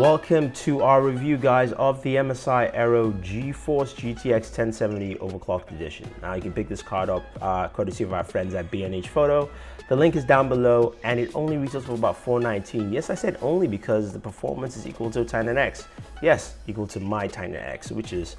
Welcome to our review, guys, of the MSI Aero GeForce GTX1070 Overclocked Edition. Now you can pick this card up courtesy of our friends at B&H Photo. The link is down below, and it only retails for about $419. Yes, I said only because the performance is equal to a Titan X. Yes, equal to my Titan X, which is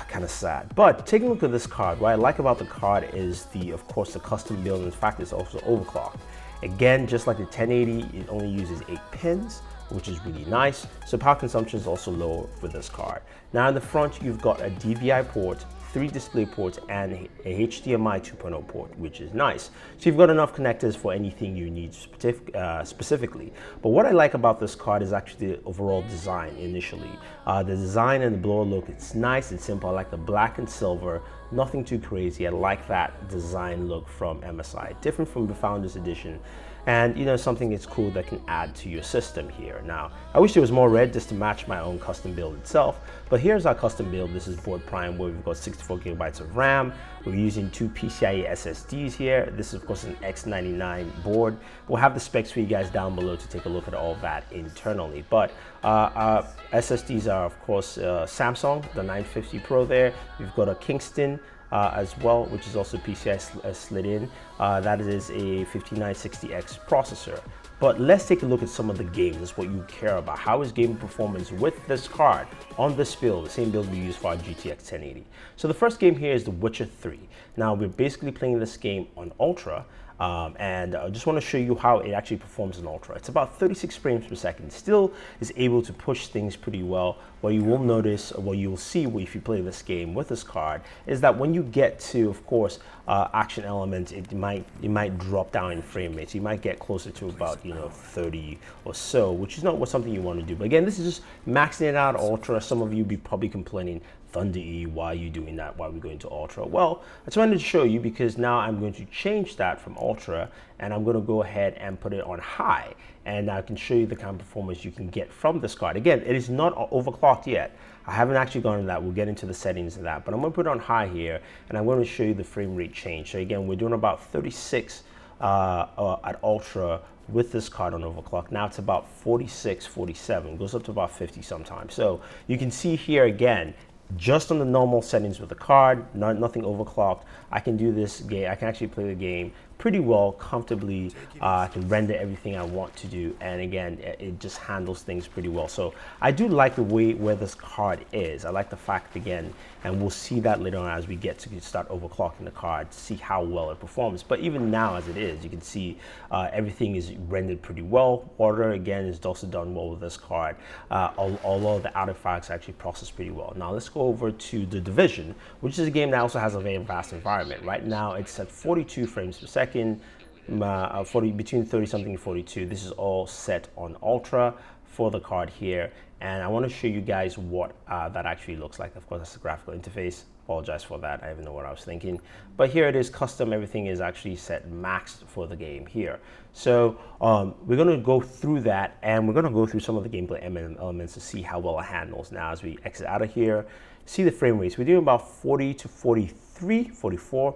kind of sad. But taking a look at this card, what I like about the card is of course, the custom build. In fact, it's also overclocked. Again, just like the 1080, it only uses 8 pins, which is really nice. So power consumption is also low for this card. Now in the front, you've got a DVI port, 3 display ports, and a HDMI 2.0 port, which is nice. So you've got enough connectors for anything you need specifically. But what I like about this card is actually the overall design initially. The design and the blower look, it's nice and simple. I like the black and silver, nothing too crazy. I like that design look from MSI, different from the Founders Edition. And you know, something that's cool that can add to your system here. Now, I wish there was more red just to match my own custom build itself, but here's our custom build. This is Board Prime, where we've got 64 gigabytes of RAM. We're using 2 PCIe SSDs here. This is of course an X99 board. We'll have the specs for you guys down below to take a look at all that internally. But our SSDs are of course Samsung, the 950 Pro there. We've got a Kingston as well, which is also PCI slid in. That is a 5960X processor. But let's take a look at some of the games. That's what you care about. How is game performance with this card on this build, the same build we use for our GTX 1080. So the first game here is The Witcher 3. Now we're basically playing this game on Ultra. And I just want to show you how it actually performs in Ultra. It's about 36 frames per second. Still is able to push things pretty well. What you will notice, or what you will see if you play this game with this card, is that when you get to, of course, action elements, it might drop down in frame rates. You might get closer to about 30 or so, which is not something you want to do. But again, this is just maxing it out Ultra. Some of you be probably complaining, Thunder E, why are you doing that? Why are we going to Ultra? Well, I just wanted to show you because now I'm going to change that from Ultra, and I'm going to go ahead and put it on high, and I can show you the kind of performance you can get from this card. Again, it is not overclocked yet. I haven't actually gone into that. We'll get into the settings of that, but I'm going to put it on high here, and I'm going to show you the frame rate change. So again, we're doing about 36 at Ultra with this card on overclock. Now it's about 46, 47, goes up to about 50 sometimes. So you can see here again, just on the normal settings with the card, nothing overclocked, I can do this game. I can actually play the game pretty well, comfortably. I can render everything I want to do, and again, it just handles things pretty well. So I do like the way where this card is. I like the fact, again, and we'll see that later on as we get to start overclocking the card to see how well it performs. But even now as it is, you can see everything is rendered pretty well. Water, again, is also done well with this card. Although the artifacts actually process pretty well. Now let's go over to The Division, which is a game that also has a very vast environment. Right now it's at 42 frames per second. Between 30 something and 42. This is all set on Ultra for the card here, and I want to show you guys what that actually looks like. Of course, that's the graphical interface. Apologize for that, I even know what I was thinking. But here it is, custom. Everything is actually set maxed for the game here. So we're going to go through that, and we're going to go through some of the gameplay elements to see how well it handles. Now as we exit out of here, see the frame rates. We're doing about 40 to 43, 44.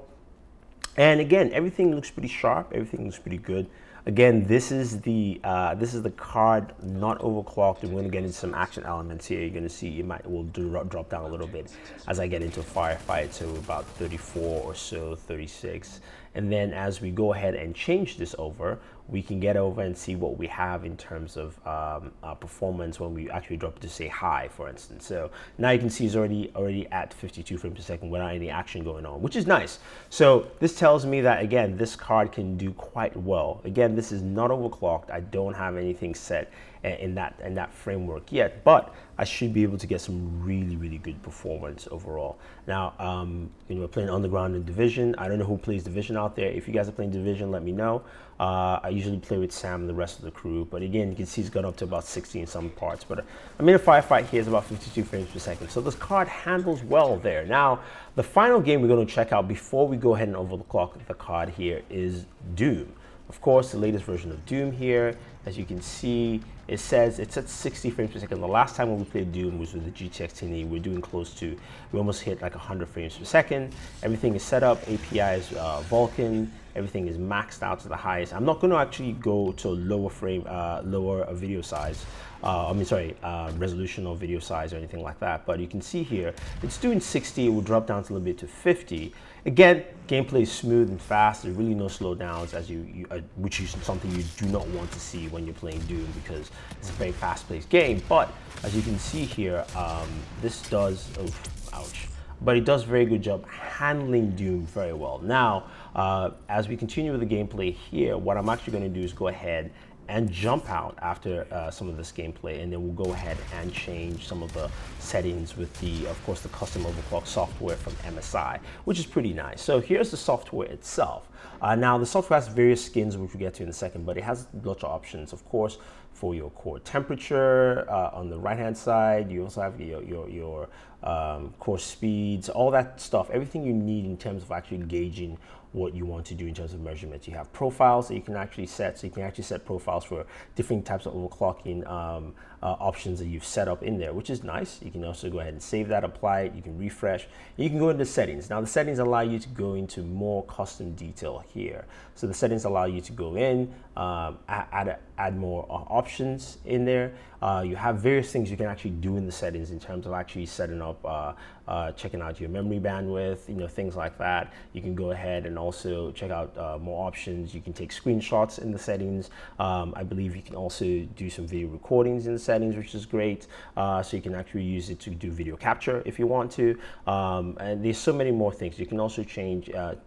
And again, everything looks pretty sharp. Everything looks pretty good. Again, this is the card not overclocked, and we're going to get into some action elements here. You're going to see it will drop down a little bit as I get into a firefight, so about 34 or so, 36. And then as we go ahead and change this over, we can get over and see what we have in terms of performance when we actually drop to say high, for instance. So now you can see it's already at 52 frames per second without any action going on, which is nice. So this tells me that, again, this card can do quite well. Again, this is not overclocked. I don't have anything set in that framework yet, but I should be able to get some really good performance overall. Now, we're playing Underground and Division. I don't know who plays Division out there. If you guys are playing Division, let me know. I usually play with Sam and the rest of the crew, but again, you can see it's gone up to about 60 in some parts. But I'm in a firefight here, is about 52 frames per second. So this card handles well there. Now, the final game we're going to check out before we go ahead and overclock the card here is Doom. Of course, the latest version of Doom here. As you can see, it says it's at 60 frames per second. The last time when we played Doom was with the GTX1080. We're doing close to, we almost hit like 100 frames per second. Everything is set up. API is Vulkan. Everything is maxed out to the highest. I'm not going to actually go to lower video size. Resolution or video size or anything like that. But you can see here, it's doing 60. It will drop down to a little bit to 50. Again, gameplay is smooth and fast. There's really no slowdowns, which is something you do not want to see when you're playing Doom, because it's a very fast-paced game. But as you can see here, this does, but it does a very good job handling Doom very well. Now, as we continue with the gameplay here, what I'm actually going to do is go ahead and jump out after some of this gameplay, and then we'll go ahead and change some of the settings with of course, the custom overclock software from MSI, which is pretty nice. So here's the software itself. Now the software has various skins, which we'll get to in a second, but it has lots of options, of course, for your core temperature. On the right-hand side, you also have your core speeds, all that stuff, everything you need in terms of actually gauging what you want to do in terms of measurements. You have profiles that you can actually set, so you can actually set profiles for different types of overclocking options that you've set up in there, which is nice. You can also go ahead and save that, apply it, you can refresh, and you can go into settings. Now the settings allow you to go into more custom detail here. So the settings allow you to go in, add more options in there. You have various things you can actually do in the settings in terms of actually setting up, checking out your memory bandwidth, things like that. You can go ahead and also check out more options. You can take screenshots in the settings. I believe you can also do some video recordings in the settings, which is great. So you can actually use it to do video capture if you want to. And there's so many more things. You can also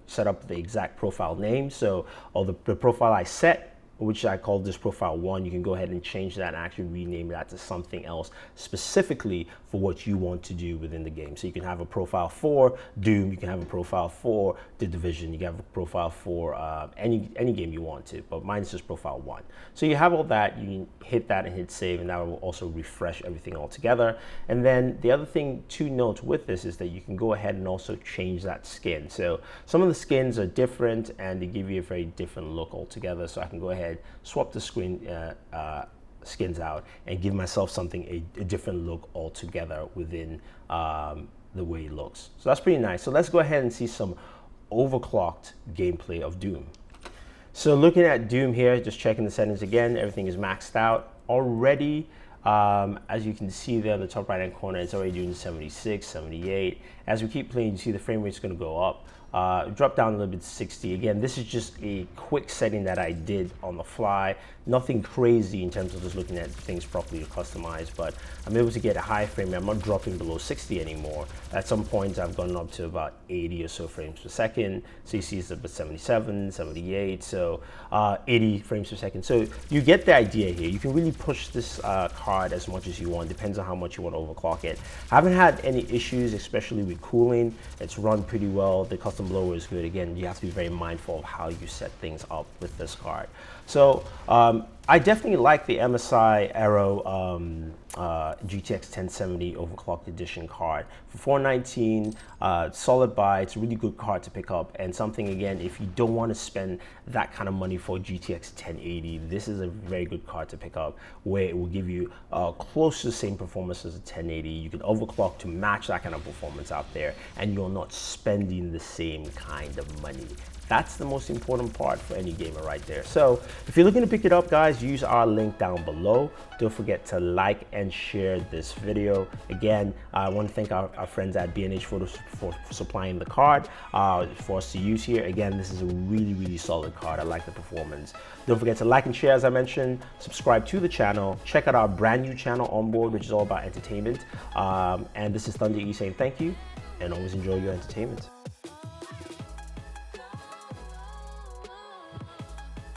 set up the exact profile name. So the profile I set, which I call this profile 1, you can go ahead and change that and actually rename that to something else specifically for what you want to do within the game. So you can have a profile for Doom, you can have a profile for The Division, you can have a profile for any game you want to, but mine is just profile 1. So you have all that, you can hit that and hit save, and that will also refresh everything all together. And then the other thing to note with this is that you can go ahead and also change that skin. So some of the skins are different and they give you a very different look altogether. So I can go ahead, swap the skins out and give myself something a different look altogether within the way it looks. So that's pretty nice. So let's go ahead and see some overclocked gameplay of Doom. So looking at Doom here, just checking the settings again, everything is maxed out already. As you can see there in the top right hand corner, it's already doing 76, 78. As we keep playing, you see the frame rate's going to go up. Drop down a little bit to 60. Again, this is just a quick setting that I did on the fly. Nothing crazy in terms of just looking at things properly to customize, but I'm able to get a high frame rate. I'm not dropping below 60 anymore. At some points, I've gone up to about 80 or so frames per second. So you see it's about 77, 78, so 80 frames per second. So you get the idea here. You can really push this card as much as you want. Depends on how much you want to overclock it. I haven't had any issues, especially with cooling. It's run pretty well. The custom blower is good. Again, you have to be very mindful of how you set things up with this card. So I definitely like the MSI Aero GTX1070 overclocked edition card. For $419, solid buy. It's a really good card to pick up, and something, again, if you don't want to spend that kind of money for GTX1080, this is a very good card to pick up, where it will give you close to the same performance as a 1080. You can overclock to match that kind of performance out there, and you're not spending the same kind of money. That's the most important part for any gamer right there. So if you're looking to pick it up, guys, use our link down below. Don't forget to like and share this video. Again, I want to thank our friends at B&H Photos for supplying the card for us to use here. Again, this is a really, really solid card. I like the performance. Don't forget to like and share, as I mentioned. Subscribe to the channel. Check out our brand new channel on Boored, which is all about entertainment. And this is Thunder E saying thank you, and always enjoy your entertainment.